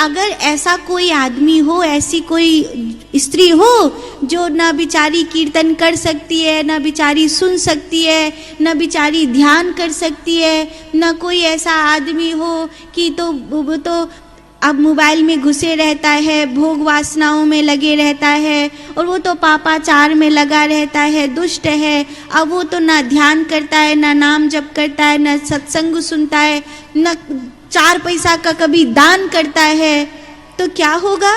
अगर ऐसा कोई आदमी हो, ऐसी कोई स्त्री हो जो ना बिचारी कीर्तन कर सकती है, ना बिचारी सुन सकती है, ना बिचारी ध्यान कर सकती है, ना कोई ऐसा आदमी हो कि वो तो अब मोबाइल में घुसे रहता है, भोग वासनाओं में लगे रहता है, और वो तो पापाचार में लगा रहता है, दुष्ट है। अब वो तो ना ध्यान करता है, ना नाम जप करता है, ना सत्संग सुनता है, ना 4 पैसा का कभी दान करता है, तो क्या होगा?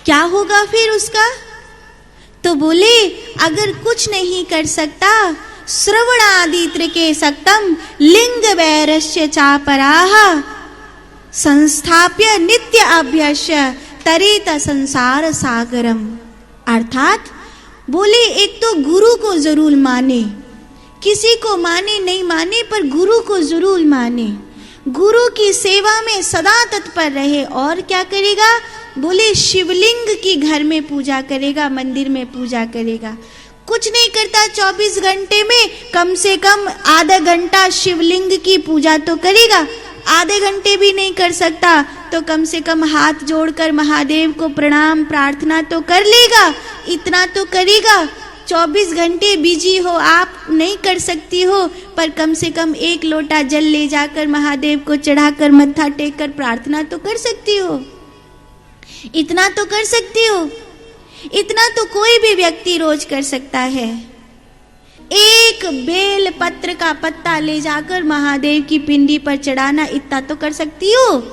क्या होगा फिर उसका? तो बोले अगर कुछ नहीं कर सकता, श्रवणादित्र के सक्तम लिंग वैरस्य चापराह संस्थाप्य नित्य अभ्यस्य तरेत संसार सागरम। अर्थात बोले एक तो गुरु को जरूर माने, किसी को माने नहीं माने पर गुरु को जरूर माने, गुरु की सेवा में सदा तत्पर रहे। और क्या करेगा? बोले शिवलिंग की घर में पूजा करेगा, मंदिर में पूजा करेगा। कुछ नहीं करता 24 घंटे में कम से कम आधा घंटा शिवलिंग की पूजा तो करेगा। आधे घंटे भी नहीं कर सकता तो कम से कम हाथ जोड़कर महादेव को प्रणाम प्रार्थना तो कर लेगा, इतना तो करेगा। 24 घंटे बिजी हो, आप नहीं कर सकती हो, पर कम से कम 1 लोटा जल ले जाकर महादेव को चढ़ाकर मत्था टेक कर प्रार्थना तो कर सकती हो, इतना तो कर सकती हो। इतना तो कोई भी व्यक्ति रोज कर सकता है। एक बेल पत्र का पत्ता ले जाकर महादेव की पिंडी पर चढ़ाना, इतना तो कर सकती हो।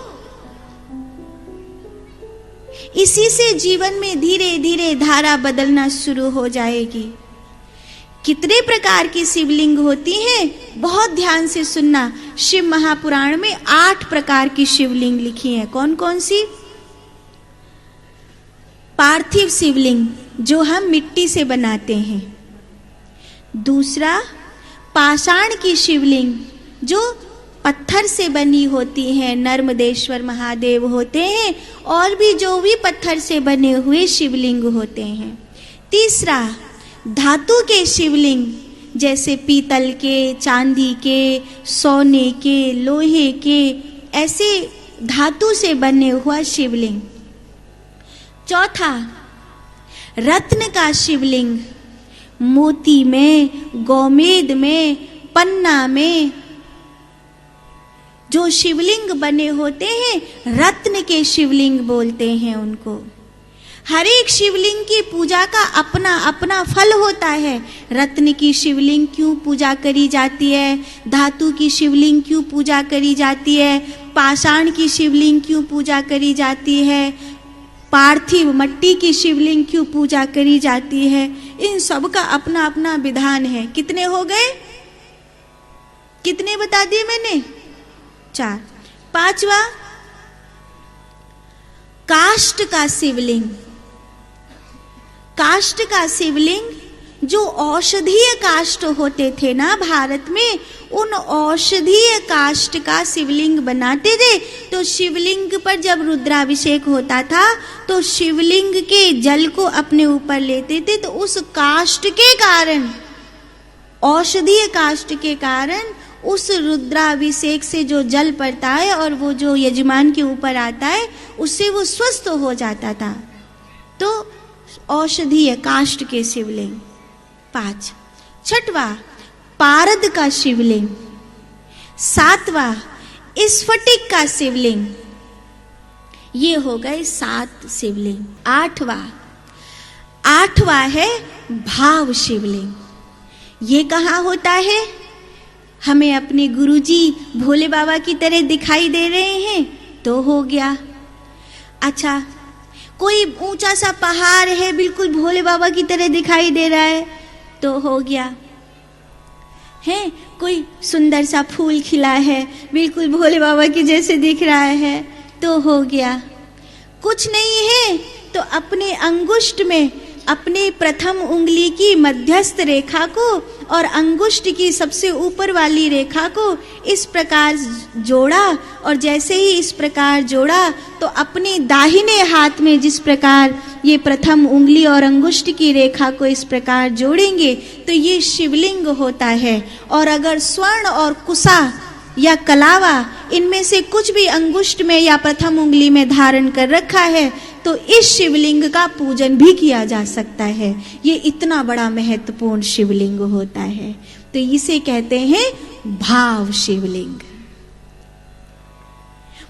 इसी से जीवन में धीरे धीरे धारा बदलना शुरू हो जाएगी। कितने प्रकार की शिवलिंग होती हैं, बहुत ध्यान से सुनना। शिव महापुराण में 8 प्रकार की शिवलिंग लिखी है। कौन कौन सी? पार्थिव शिवलिंग जो हम मिट्टी से बनाते हैं। दूसरा पाषाण की शिवलिंग जो पत्थर से बनी होती है, नर्मदेश्वर महादेव होते हैं, और भी जो भी पत्थर से बने हुए शिवलिंग होते हैं। तीसरा धातु के शिवलिंग जैसे पीतल के, चांदी के, सोने के, लोहे के, ऐसे धातु से बने हुआ शिवलिंग। चौथा रत्न का शिवलिंग, मोती में, गोमेद में, पन्ना में जो शिवलिंग बने होते हैं, रत्न के शिवलिंग बोलते हैं उनको। हर एक शिवलिंग की पूजा का अपना अपना फल होता है। रत्न की शिवलिंग क्यों पूजा करी जाती है, धातु की शिवलिंग क्यों पूजा करी जाती है, पाषाण की शिवलिंग क्यों पूजा करी जाती है, पार्थिव मट्टी की शिवलिंग क्यों पूजा करी जाती है, इन सब का अपना अपना विधान है। कितने हो गए? कितने बता दिए मैंने? 4। 5वां काष्ठ का शिवलिंग। काष्ठ का शिवलिंग जो औषधीय काष्ठ होते थे ना भारत में, उन औषधीय काष्ठ का शिवलिंग बनाते थे। तो शिवलिंग पर जब रुद्राभिषेक होता था तो शिवलिंग के जल को अपने ऊपर लेते थे। तो उस काष्ठ के कारण, औषधीय काष्ठ के कारण उस रुद्राभिषेक से जो जल पड़ता है और वो जो यजमान के ऊपर आता है, उससे वो स्वस्थ हो जाता था। तो औषधीय काष्ठ के शिवलिंग। 5। 6वां पारद का शिवलिंग। 7वां स्फटिक का शिवलिंग। ये हो गए 7 शिवलिंग। 8वां है भाव शिवलिंग। ये कहाँ होता है? हमें अपने गुरुजी भोले बाबा की तरह दिखाई दे रहे हैं तो हो गया। अच्छा, कोई ऊंचा सा पहाड़ है, बिल्कुल भोले बाबा की तरह दिखाई दे रहा है तो हो गया। है कोई सुंदर सा फूल खिला है, बिल्कुल भोले बाबा की जैसे दिख रहा है तो हो गया। कुछ नहीं है तो अपने अंगुष्ठ में अपने प्रथम उंगली की मध्यस्थ रेखा को और अंगुष्ठ की सबसे ऊपर वाली रेखा को इस प्रकार जोड़ा, और जैसे ही इस प्रकार जोड़ा तो अपने दाहिने हाथ में जिस प्रकार ये प्रथम उंगली और अंगुष्ठ की रेखा को इस प्रकार जोड़ेंगे तो ये शिवलिंग होता है। और अगर स्वर्ण और कुशा या कलावा इनमें से कुछ भी अंगुष्ठ में या प्रथम उंगली में धारण कर रखा है तो इस शिवलिंग का पूजन भी किया जा सकता है। ये इतना बड़ा महत्वपूर्ण शिवलिंग होता है, तो इसे कहते हैं भाव शिवलिंग।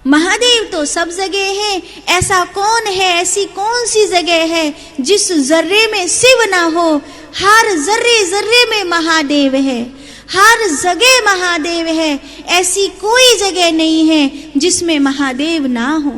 महादेव तो सब जगह है, ऐसा कौन है, ऐसी कौन सी जगह है जिस जर्रे में शिव ना हो? हर जर्रे जर्रे में महादेव है, हर जगह महादेव है। ऐसी कोई जगह नहीं है जिसमें महादेव ना हो।